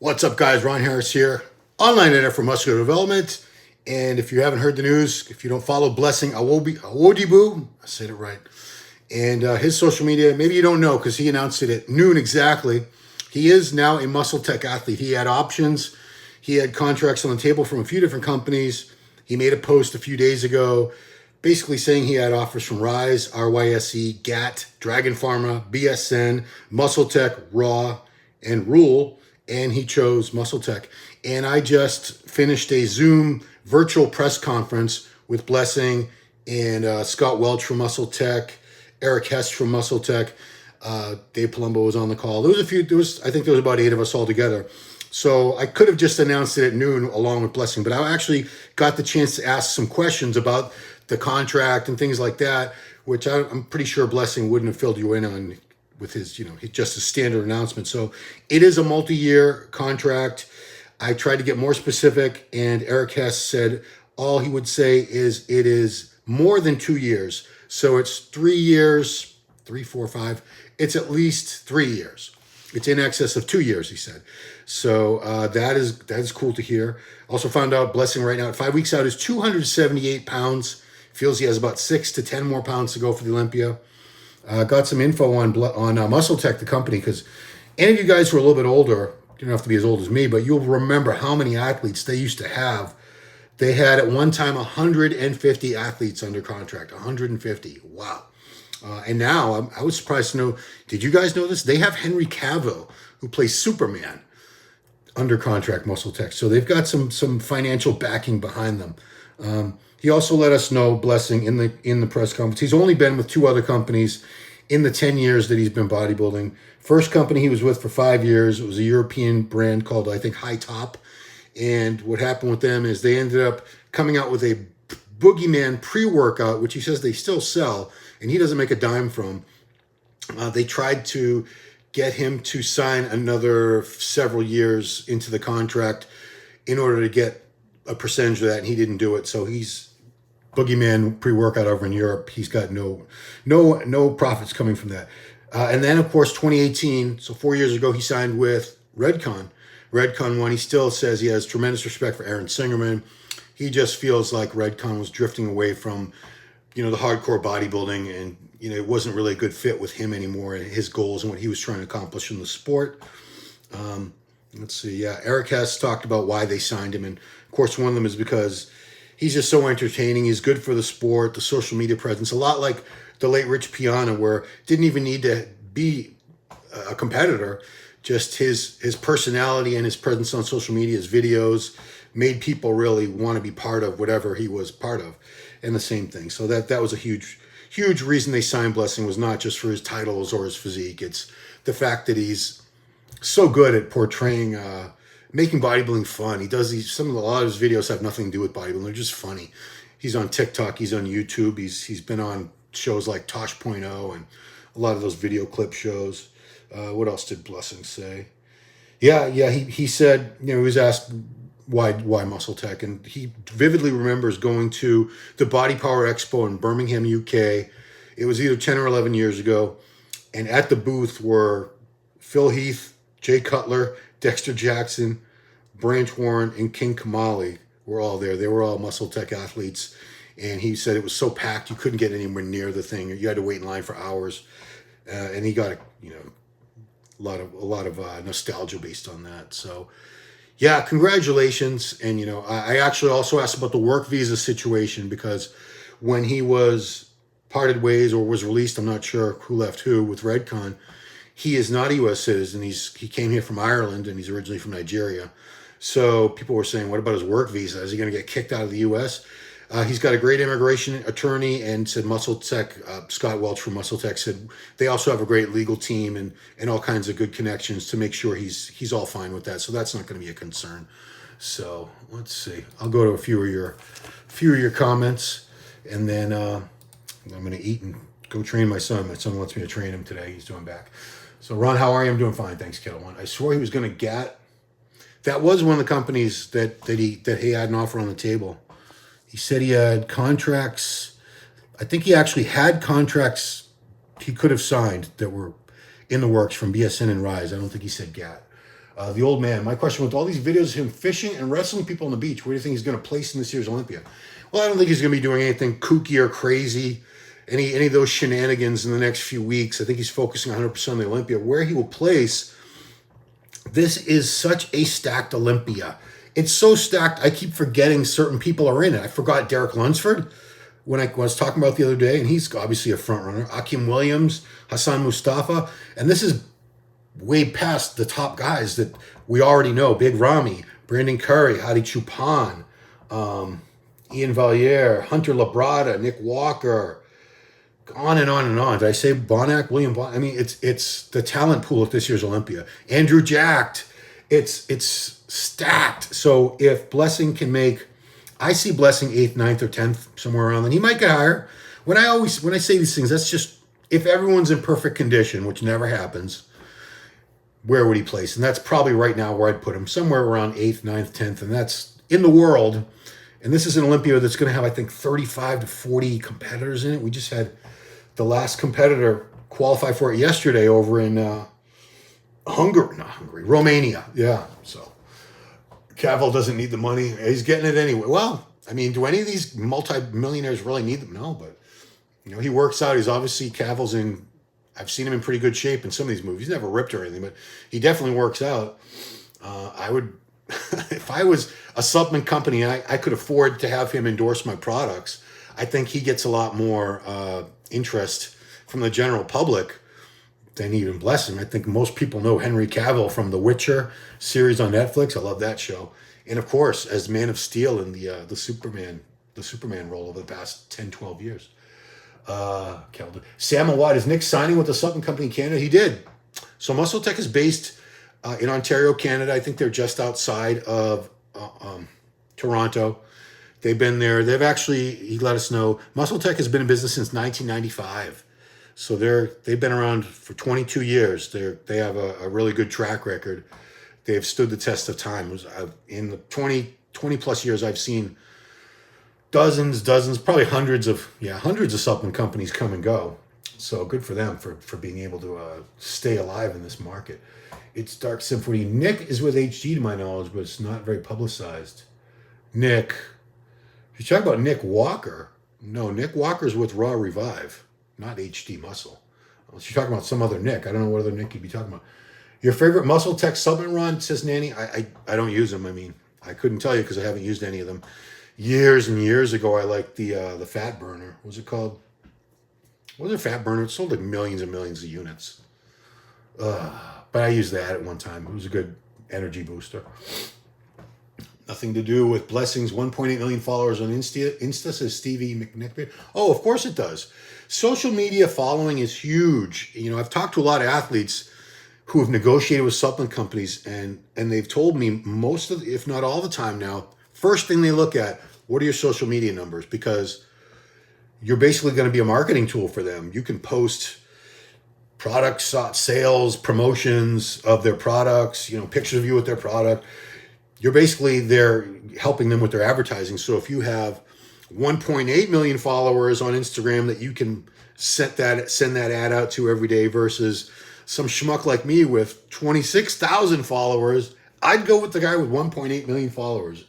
What's up, guys? Ron Harris here, online editor for Muscular Development. And if you haven't heard the news, if you don't follow Blessing Awodibu, I said it right, and his social media, maybe you don't know because he announced it at noon exactly. He is now a MuscleTech athlete. He had options. He had contracts on the table from a few different companies. He made a post a few days ago basically saying he had offers from Rise, RYSE, GAT, Dragon Pharma, BSN, MuscleTech, Raw, and Rule. And he chose MuscleTech. And I just finished a Zoom virtual press conference with Blessing and Scott Welch from MuscleTech, Eric Hess from MuscleTech. Dave Palumbo was on the call. I think there was about 8 of us all together. So I could have just announced it at noon along with Blessing, but I actually got the chance to ask some questions about the contract and things like that, which I'm pretty sure Blessing wouldn't have filled you in on with his, just a standard announcement. So it is a multi-year contract. I tried to get more specific, and Eric Hess said all he would say is it is more than 2 years. So it's 3 years, 3, 4, 5. It's at least 3 years. It's in excess of 2 years, he said. So that is cool to hear. Also found out Blessing right now at 5 weeks out is 278 pounds. Feels he has about 6 to 10 more pounds to go for the Olympia. Got some info on MuscleTech, the company, because any of you guys who are a little bit older, you don't have to be as old as me, but you'll remember how many athletes they used to have. They had at one time 150 athletes under contract, 150. Wow. And now I was surprised to know, did you guys know this? They have Henry Cavill, who plays Superman, under contract, MuscleTech. So they've got some financial backing behind them. He also let us know, Blessing, in the press conference, he's only been with 2 other companies in the 10 years that he's been bodybuilding. First company he was with for 5 years, it was a European brand called, I think, High Top. And what happened with them is they ended up coming out with a Boogeyman pre-workout, which he says they still sell, and he doesn't make a dime from. They tried to get him to sign another several years into the contract in order to get a percentage of that, and he didn't do it. So he's Boogeyman pre-workout over in Europe. He's got no profits coming from that. And then, of course, 2018, so 4 years ago, he signed with Redcon. Redcon won. He still says he has tremendous respect for Aaron Singerman. He just feels like Redcon was drifting away from, the hardcore bodybuilding, and, it wasn't really a good fit with him anymore and his goals and what he was trying to accomplish in the sport. Let's see. Yeah, Eric Hess talked about why they signed him. And, of course, one of them is because he's just so entertaining. He's good for the sport, the social media presence, a lot like the late Rich Piana, where didn't even need to be a competitor. Just his personality and his presence on social media, his videos, made people really want to be part of whatever he was part of. And the same thing. So that was a huge reason they signed Blessing, was not just for his titles or his physique. It's the fact that he's so good at portraying, making bodybuilding fun. He does a lot of his videos have nothing to do with bodybuilding. They're just funny. He's on TikTok. He's on YouTube. He's been on shows like Tosh.0 and a lot of those video clip shows. What else did Blessing say? Yeah. He said, he was asked why MuscleTech, and he vividly remembers going to the Body Power Expo in Birmingham, UK. It was either 10 or 11 years ago, and at the booth were Phil Heath, Jay Cutler, Dexter Jackson, Branch Warren, and King Kamali were all there. They were all MuscleTech athletes, and he said it was so packed you couldn't get anywhere near the thing. You had to wait in line for hours, and he got a lot of nostalgia based on that. So, yeah, congratulations. And I actually also asked about the work visa situation, because when he was parted ways or was released, I'm not sure who left who, with Redcon, he is not a U.S. citizen. He came here from Ireland, and he's originally from Nigeria. So people were saying, what about his work visa? Is he going to get kicked out of the U.S.? He's got a great immigration attorney, and said MuscleTech, Scott Welch from MuscleTech said they also have a great legal team and all kinds of good connections to make sure he's all fine with that. So that's not going to be a concern. So let's see. I'll go to a few of your comments, and then I'm going to eat and go train my son. My son wants me to train him today. He's doing back. So, Ron, how are you? I'm doing fine. Thanks, Kettle One. I swore he was going to GAT. That was one of the companies that he had an offer on the table. He said he had contracts. I think he actually had contracts he could have signed that were in the works from BSN and Rise. I don't think he said GAT. The old man. My question: with all these videos of him fishing and wrestling people on the beach, where do you think he's going to place in this year's Olympia? Well, I don't think he's going to be doing anything kooky or crazy, any of those shenanigans in the next few weeks. I think he's focusing 100% on the Olympia. Where he will place, this is such a stacked Olympia. It's so stacked, I keep forgetting certain people are in it. I forgot Derek Lunsford when I was talking about the other day, and he's obviously a front runner. Akeem Williams, Hassan Mustafa, and this is way past the top guys that we already know. Big Ramy, Brandon Curry, Hadi Chupan, Ian Valier, Hunter Labrada, Nick Walker, on and on and on. Did I say Bonac, William Bon? I mean, it's the talent pool at this year's Olympia. Andrew Jacked, it's stacked. So if Blessing can make, I see Blessing 8th, 9th, or 10th, somewhere around, and he might get higher. When I say these things, that's just, if everyone's in perfect condition, which never happens, where would he place? And that's probably right now where I'd put him, somewhere around 8th, 9th, 10th, and that's in the world. And this is an Olympia that's going to have, I think, 35 to 40 competitors in it. We just had the last competitor qualify for it yesterday over in Romania. Yeah, so Cavill doesn't need the money. He's getting it anyway. Well, I mean, do any of these multi-millionaires really need them? No, but, he works out. He's obviously, Cavill's in, I've seen him in pretty good shape in some of these movies. He's never ripped or anything, but he definitely works out. I would, if I was a supplement company and I could afford to have him endorse my products, I think he gets a lot more interest from the general public than even Blessing. I think most people know Henry Cavill from The Witcher series on Netflix. I love that show. And of course, as Man of Steel in the Superman role over the past 10, 12 years. Sam Awad, is Nick signing with the supplement company in Canada? He did. So MuscleTech is based in Ontario, Canada. I think they're just outside of Toronto. They've been there. He let us know, MuscleTech has been in business since 1995. So they've been around for 22 years. They have a really good track record. They've stood the test of time. In the 20 plus years, I've seen dozens, probably hundreds of supplement companies come and go. So good for them for being able to stay alive in this market. It's Dark Symphony. Nick is with HG to my knowledge, but it's not very publicized. Nick, you talk about Nick Walker. No, Nick Walker's with Raw Revive, not HD Muscle. Unless you're talking about some other Nick. I don't know what other Nick you'd be talking about. Your favorite MuscleTech supplement run, says Nanny. I don't use them. I mean, I couldn't tell you because I haven't used any of them. Years and years ago, I liked the Fat Burner. What was it called? What was it, Fat Burner? It sold like millions and millions of units. But I used that at one time. It was a good energy booster. Nothing to do with Blessing's 1.8 million followers on Insta, says Stevie McNick. Oh, of course it does. Social media following is huge. I've talked to a lot of athletes who have negotiated with supplement companies, and they've told me most of, if not all the time now, first thing they look at, what are your social media numbers? Because you're basically going to be a marketing tool for them. You can post product sales, promotions of their products, pictures of you with their product. You're basically there helping them with their advertising. So if you have 1.8 million followers on Instagram that you can send that ad out to every day versus some schmuck like me with 26,000 followers, I'd go with the guy with 1.8 million followers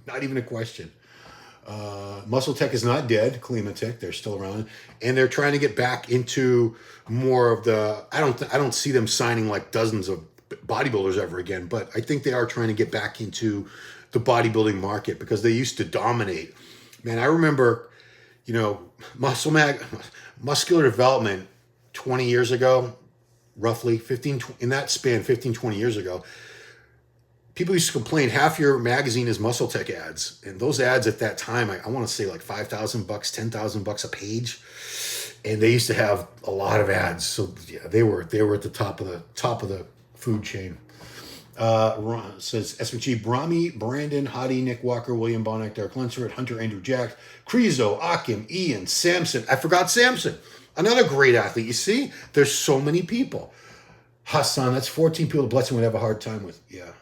not even a question. MuscleTech is not dead. Klimatic, they're still around, and they're trying to get back into more of the. I don't see them signing like dozens of bodybuilders ever again, but I think they are trying to get back into the bodybuilding market because they used to dominate. Man, I remember, Muscular Development 20 years ago, roughly 15 20 years ago. People used to complain half your magazine is MuscleTech ads. And those ads at that time, I want to say like $5,000, $10,000 a page. And they used to have a lot of ads. So yeah, they were at the top of the food chain. Says SMG, Brahmi, Brandon, Hadi, Nick Walker, William Bonac, Derek Lunsford, Hunter, Andrew Jack, Krizo, Akim, Ian, Samson. I forgot Samson. Another great athlete. You see, there's so many people. Hassan, that's 14 people Blessing would have a hard time with. Yeah.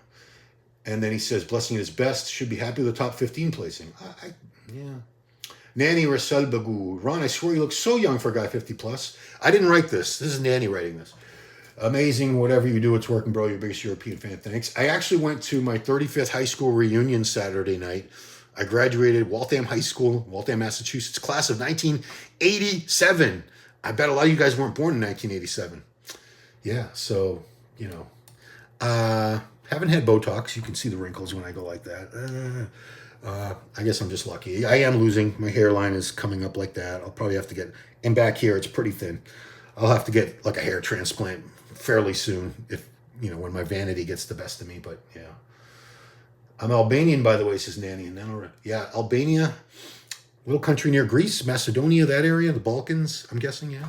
And then he says, Blessing at his best, should be happy with the top 15 placing. Yeah. Nanny Rassel Bagoo. Ron, I swear you look so young for a guy 50 plus. I didn't write this. This is Nanny writing this. Amazing. Whatever you do, it's working, bro. Your biggest European fan. Thanks. I actually went to my 35th high school reunion Saturday night. I graduated Waltham High School, Waltham, Massachusetts, class of 1987. I bet a lot of you guys weren't born in 1987. Yeah, so, you know. Haven't had Botox. You can see the wrinkles when I go like that. I guess I'm just lucky. I am losing. My hairline is coming up like that. I'll probably have to get... And back here, it's pretty thin. I'll have to get like a hair transplant fairly soon if, you know, when my vanity gets the best of me. But, yeah. I'm Albanian, by the way, says Nanny. And now, yeah, Albania, little country near Greece, Macedonia, that area, the Balkans, I'm guessing, yeah.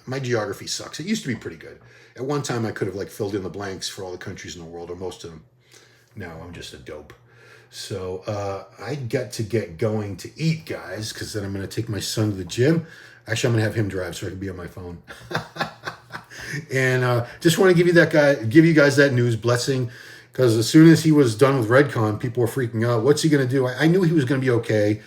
My geography sucks. It used to be pretty good. At one time, I could have, like, filled in the blanks for all the countries in the world, or most of them. Now I'm just a dope. So I got to get going to eat, guys, because then I'm going to take my son to the gym. Actually, I'm going to have him drive so I can be on my phone. And just want to give you guys that news blessing, because as soon as he was done with Redcon, people were freaking out. What's he going to do? I knew he was going to be okay.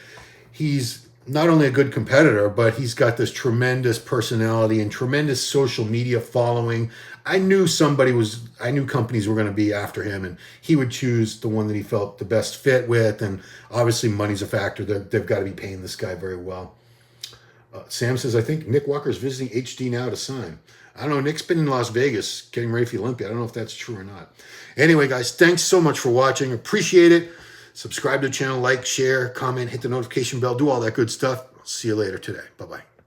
He's not only a good competitor, but he's got this tremendous personality and tremendous social media following. I knew companies were going to be after him, and he would choose the one that he felt the best fit with. And obviously money's a factor. They've got to be paying this guy very well. Sam says, I think Nick Walker's visiting HD now to sign. I don't know. Nick's been in Las Vegas getting ready for the Olympia. I don't know if that's true or not. Anyway, guys, thanks so much for watching. Appreciate it. Subscribe to the channel, like, share, comment, hit the notification bell, do all that good stuff. I'll see you later today. Bye-bye.